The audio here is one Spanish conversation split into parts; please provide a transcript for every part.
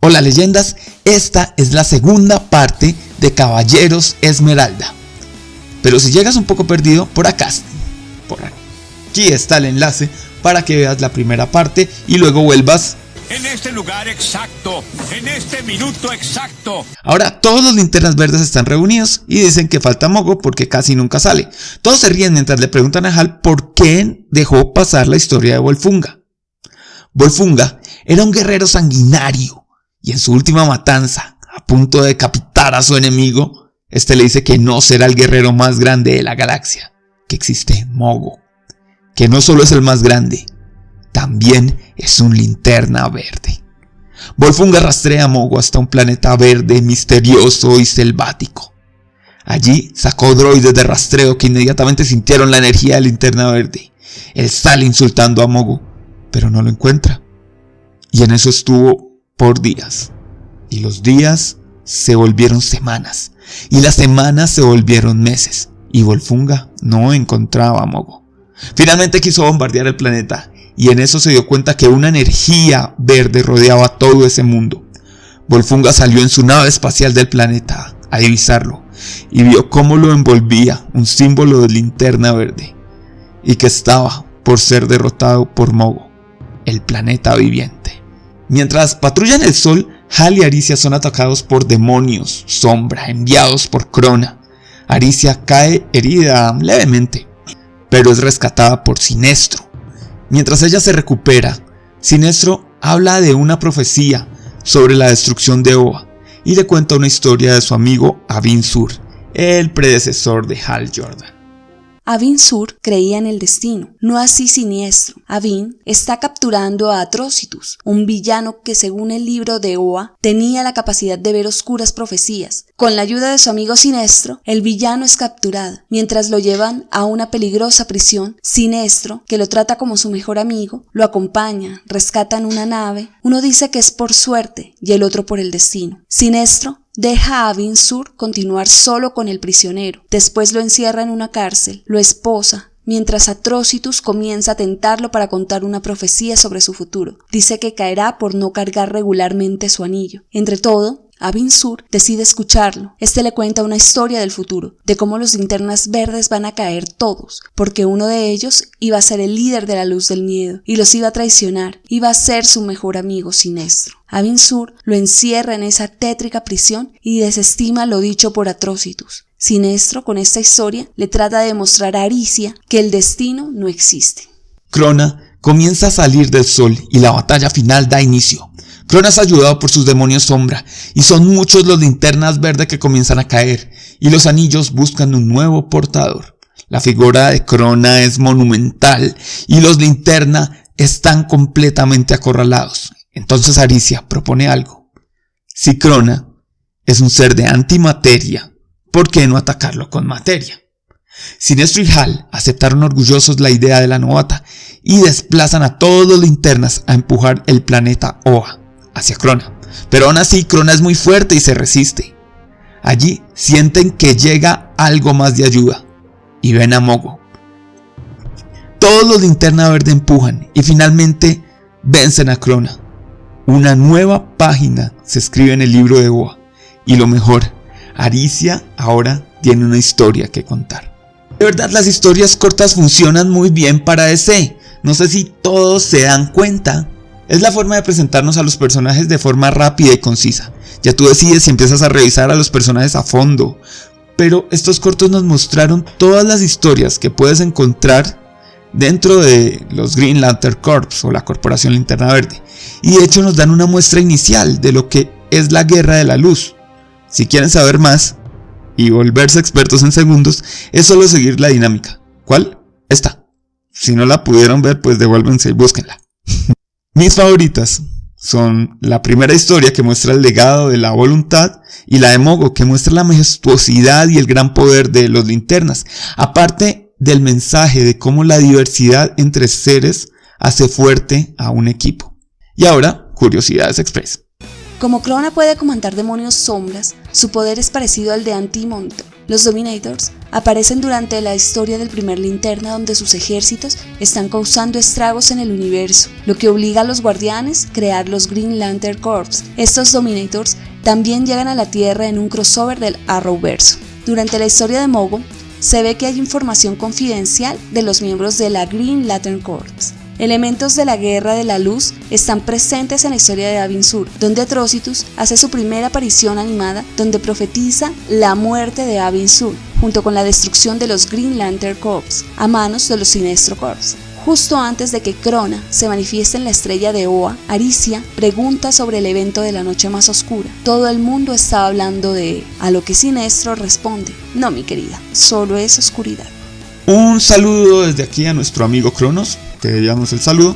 Hola leyendas, esta es la segunda parte de Caballeros Esmeralda. Pero si llegas un poco perdido, por aquí está el enlace para que veas la primera parte y luego vuelvas en este lugar exacto, en este minuto exacto. Ahora todos los linternas verdes están reunidos y dicen que falta Mogo porque casi nunca sale. Todos se ríen mientras le preguntan a Hal por qué dejó pasar la historia de Volfunga. Volfunga era un guerrero sanguinario y en su última matanza, a punto de decapitar a su enemigo, le dice que no será el guerrero más grande de la galaxia, que existe Mogo, que no solo es el más grande, también es un linterna verde. Volfunga rastrea a Mogo hasta un planeta verde, misterioso y selvático. Allí sacó droides de rastreo que inmediatamente sintieron la energía de linterna verde. Él sale insultando a Mogo, pero no lo encuentra. Y en eso estuvo por días. Y los días se volvieron semanas. Y las semanas se volvieron meses. Y Volfunga no encontraba a Mogo. Finalmente quiso bombardear el planeta. Y en eso se dio cuenta que una energía verde rodeaba todo ese mundo. Volfunga salió en su nave espacial del planeta a divisarlo. Y vio cómo lo envolvía un símbolo de linterna verde. Y que estaba por ser derrotado por Mogo, el planeta viviente. Mientras patrullan el sol, Hal y Aricia son atacados por demonios sombra enviados por Krona. Aricia cae herida levemente, pero es rescatada por Sinestro. Mientras ella se recupera, Sinestro habla de una profecía sobre la destrucción de Oa y le cuenta una historia de su amigo Avin Sur, el predecesor de Hal Jordan. Avin Sur creía en el destino, no así Sinestro. Avin está capturando a Atrocitus, un villano que según el libro de Oa tenía la capacidad de ver oscuras profecías. Con la ayuda de su amigo Sinestro, el villano es capturado. Mientras lo llevan a una peligrosa prisión, Sinestro, que lo trata como su mejor amigo, lo acompaña, rescatan una nave. Uno dice que es por suerte y el otro por el destino. Sinestro deja a Avin Sur continuar solo con el prisionero. Después lo encierra en una cárcel, lo esposa, mientras Atrocitus comienza a tentarlo para contar una profecía sobre su futuro. Dice que caerá por no cargar regularmente su anillo. Entre todo, Avin Sur decide escucharlo. Le cuenta una historia del futuro, de cómo los linternas verdes van a caer todos, porque uno de ellos iba a ser el líder de la luz del miedo, y los iba a traicionar, iba a ser su mejor amigo Sinestro. Avin Sur lo encierra en esa tétrica prisión y desestima lo dicho por Atrocitus. Sinestro, con esta historia, le trata de demostrar a Aricia que el destino no existe. Krona comienza a salir del sol y la batalla final da inicio. Krona es ayudado por sus demonios sombra y son muchos los linternas verdes que comienzan a caer y los anillos buscan un nuevo portador. La figura de Krona es monumental y los linterna están completamente acorralados. Entonces Aricia propone algo. Si Krona es un ser de antimateria, ¿por qué no atacarlo con materia? Sinestro y Hal aceptaron orgullosos la idea de la novata y desplazan a todos los linternas a empujar el planeta Oa hacia Krona. Pero aún así Krona es muy fuerte y se resiste. Allí sienten que llega algo más de ayuda y ven a Mogo. Todos los linterna verde empujan y finalmente vencen a Krona. Una nueva página se escribe en el libro de Oa y lo mejor, Aricia ahora tiene una historia que contar. De verdad, las historias cortas funcionan muy bien para DC. No sé si todos se dan cuenta. Es la forma de presentarnos a los personajes de forma rápida y concisa. Ya tú decides si empiezas a revisar a los personajes a fondo. Pero estos cortos nos mostraron todas las historias que puedes encontrar dentro de los Green Lantern Corps o la Corporación Linterna Verde. Y de hecho nos dan una muestra inicial de lo que es la Guerra de la Luz. Si quieren saber más y volverse expertos en segundos, es solo seguir la dinámica. ¿Cuál? Esta. Si no la pudieron ver, pues devuélvense y búsquenla. Mis favoritas son la primera historia que muestra el legado de la voluntad y la de Mogo que muestra la majestuosidad y el gran poder de los linternas, aparte del mensaje de cómo la diversidad entre seres hace fuerte a un equipo. Y ahora, Curiosidades Express. Como Krona puede comandar demonios sombras, su poder es parecido al de Anti-Monitor. Los Dominators aparecen durante la historia del primer Linterna, donde sus ejércitos están causando estragos en el universo, lo que obliga a los Guardianes a crear los Green Lantern Corps. Estos Dominators también llegan a la Tierra en un crossover del Arrowverso. Durante la historia de Mogo, se ve que hay información confidencial de los miembros de la Green Lantern Corps. Elementos de la Guerra de la Luz están presentes en la historia de Abin Sur, donde Atrocitus hace su primera aparición animada, donde profetiza la muerte de Abin Sur, junto con la destrucción de los Green Lantern Corps a manos de los Sinestro Corps. Justo antes de que Krona se manifieste en la estrella de Oa, Aricia pregunta sobre el evento de la noche más oscura. Todo el mundo está hablando de él, a lo que Sinestro responde: no, mi querida, solo es oscuridad. Un saludo desde aquí a nuestro amigo Cronos, que debíamos el saludo,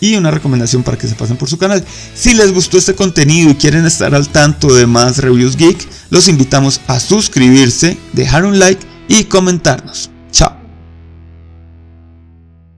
y una recomendación para que se pasen por su canal. Si les gustó este contenido y quieren estar al tanto de más reviews geek, los invitamos a suscribirse, dejar un like y comentarnos.